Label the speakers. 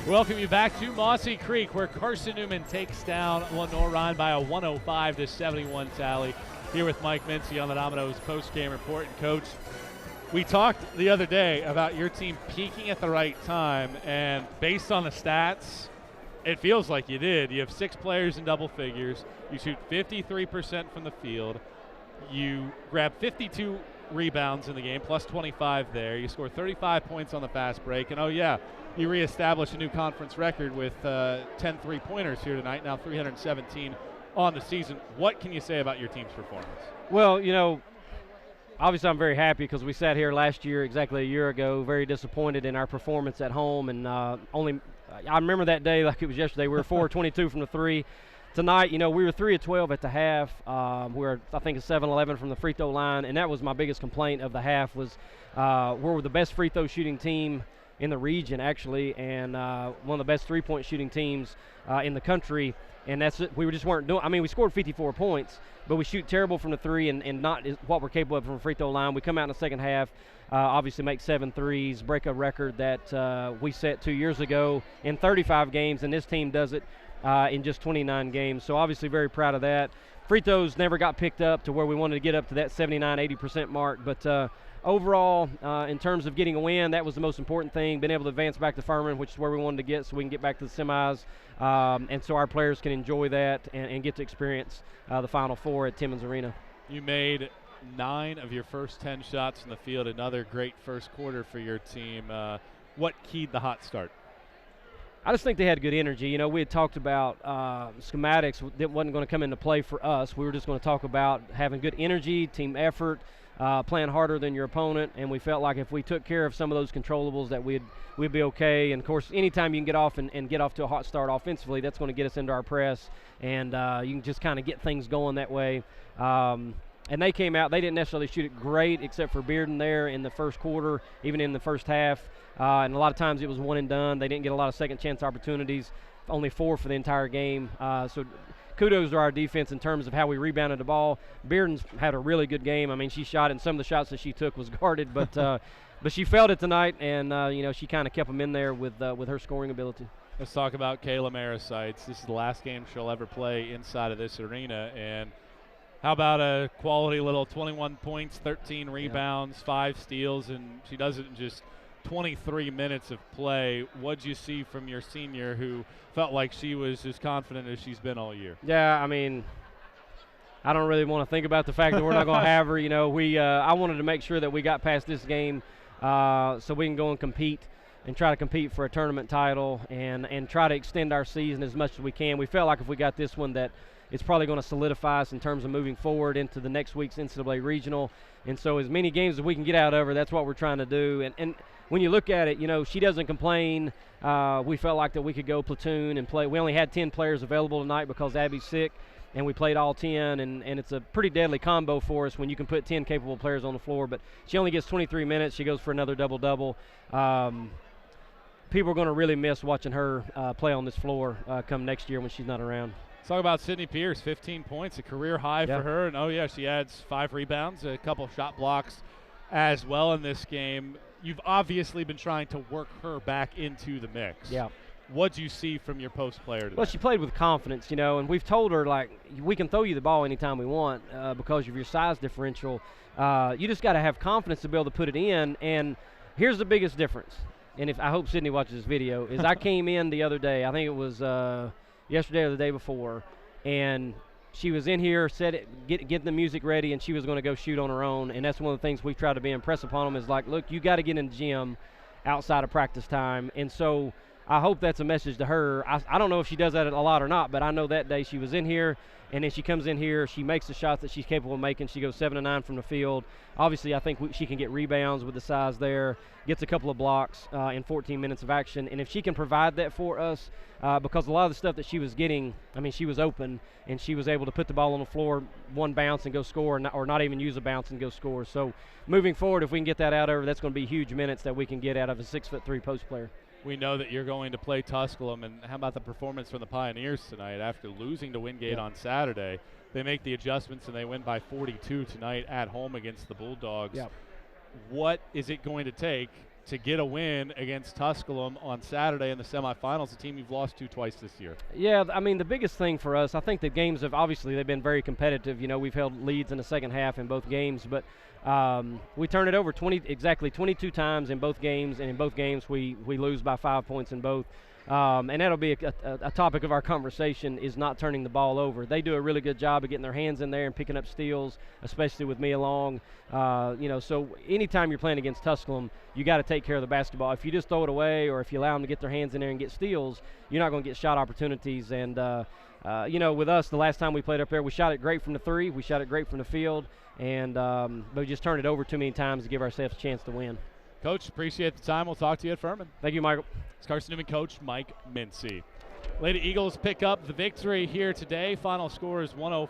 Speaker 1: Welcome you back to Mossy Creek, where Carson-Newman takes down Lenoir Rhyne by a 105-71 tally. Here with Mike Mincey on the Domino's post-game report. And Coach, we talked the other day about your team peaking at the right time, and based on the stats, it feels like you did. You have 6 players in double figures. You shoot 53% from the field. You grab 52 rebounds in the game, plus 25 there. You score 35 points on the fast break. And, oh, yeah, you reestablish a new conference record with 10 three-pointers here tonight, now 317 on the season. What can you say about your team's performance?
Speaker 2: Well, you know, obviously I'm very happy because we sat here last year, exactly a year ago, very disappointed in our performance at home. And I remember that day like it was yesterday. We were 4-22 from the three. Tonight, you know, we were 3 of 12 at the half. We were, I think, 7-11 from the free throw line, and that was my biggest complaint of the half was we're the best free throw shooting team in the region, actually, and one of the best three-point shooting teams in the country. And that's it. We just weren't doing. I mean, we scored 54 points, but we shoot terrible from the three and not what we're capable of from the free throw line. We come out in the second half, obviously make 7 threes, break a record that we set 2 years ago in 35 games, and this team does it in just 29 games. So obviously very proud of that. Free throws never got picked up to where we wanted to get up to that 79-80% mark, but overall, in terms of getting a win, that was the most important thing, being able to advance back to Furman, which is where we wanted to get so we can get back to the semis, and so our players can enjoy that and get to experience the Final Four at Timmons Arena.
Speaker 1: You made 9 of your first 10 shots in the field, another great first quarter for your team. What keyed the hot start?
Speaker 2: I just think they had good energy. You know, we had talked about schematics that wasn't going to come into play for us. We were just going to talk about having good energy, team effort, playing harder than your opponent, and we felt like if we took care of some of those controllables that we'd be okay. And, of course, anytime you can get off and get off to a hot start offensively, that's going to get us into our press, and you can just kind of get things going that way. And they came out. They didn't necessarily shoot it great except for Bearden there in the first quarter, even in the first half. And a lot of times it was one and done. They didn't get a lot of second chance opportunities, only 4 for the entire game. So kudos to our defense in terms of how we rebounded the ball. Bearden's had a really good game. I mean, she shot, and some of the shots that she took was guarded, but she felt it tonight, and you know, she kind of kept them in there with her scoring ability.
Speaker 1: Let's talk about Kayla Marisites. This is the last game she'll ever play inside of this arena, and how about a quality little 21 points, 13 rebounds, 5 steals, and she does it in just 23 minutes of play. What'd you see from your senior who felt like she was as confident as she's been all year?
Speaker 2: Yeah, I mean, I don't really want to think about the fact that we're not going to have her. You know, I wanted to make sure that we got past this game so we can go and compete and try to compete for a tournament title and try to extend our season as much as we can. We felt like if we got this one that it's probably going to solidify us in terms of moving forward into the next week's NCAA regional. And so as many games as we can get out of her, that's what we're trying to do. And when you look at it, you know, she doesn't complain. We felt like that we could go platoon and play. We only had 10 players available tonight because Abby's sick, and we played all 10, and it's a pretty deadly combo for us when you can put 10 capable players on the floor. But she only gets 23 minutes. She goes for another double-double. People are going to really miss watching her play on this floor come next year when she's not around.
Speaker 1: Let's talk about Sydney Pierce, 15 points, a career high for her. And, oh, yeah, she adds 5 rebounds, a couple shot blocks as well in this game. You've obviously been trying to work her back into the mix.
Speaker 2: Yeah.
Speaker 1: What do you see from your post player today?
Speaker 2: Well, she played with confidence, you know, and we've told her, like, we can throw you the ball anytime we want because of your size differential. You just got to have confidence to be able to put it in. And here's the biggest difference, and I hope Sydney watches this video, is I came in the other day, I think it was yesterday or the day before, and she was in here, getting the music ready, and she was going to go shoot on her own. And that's one of the things we've tried to be impressed upon them is like, look, you got to get in the gym outside of practice time. And so I hope that's a message to her. I don't know if she does that a lot or not, but I know that day she was in here, and then she comes in here, she makes the shots that she's capable of making. She goes 7 of 9 from the field. Obviously, I think she can get rebounds with the size there, gets a couple of blocks in 14 minutes of action. And if she can provide that for us, because a lot of the stuff that she was getting, I mean, she was open, and she was able to put the ball on the floor, one bounce and go score, or not even use a bounce and go score. So moving forward, if we can get that out of her, that's going to be huge minutes that we can get out of a 6'3" post player.
Speaker 1: We know that you're going to play Tusculum, and how about the performance from the Pioneers tonight after losing to Wingate on Saturday? They make the adjustments, and they win by 42 tonight at home against the Bulldogs.
Speaker 2: Yep.
Speaker 1: What is it going to take to get a win against Tusculum on Saturday in the semifinals, a team you've lost to twice this year.
Speaker 2: Yeah, I mean, the biggest thing for us, I think the games have obviously they've been very competitive. You know, we've held leads in the second half in both games, but we turn it over exactly 22 times in both games, and in both games we lose by 5 points in both. And that'll be a topic of our conversation, is not turning the ball over. They do a really good job of getting their hands in there and picking up steals, especially with me along. You know, so anytime you're playing against Tusculum, you got to take care of the basketball. If you just throw it away, or if you allow them to get their hands in there and get steals, you're not going to get shot opportunities. And you know, with us, the last time we played up there, we shot it great from the three, we shot it great from the field, and but we just turned it over too many times to give ourselves a chance to win.
Speaker 1: Coach, appreciate the time. We'll talk to you at Furman.
Speaker 2: Thank you, Michael.
Speaker 1: It's Carson-Newman coach Mike Mincey. Lady Eagles pick up the victory here today. Final score is 105.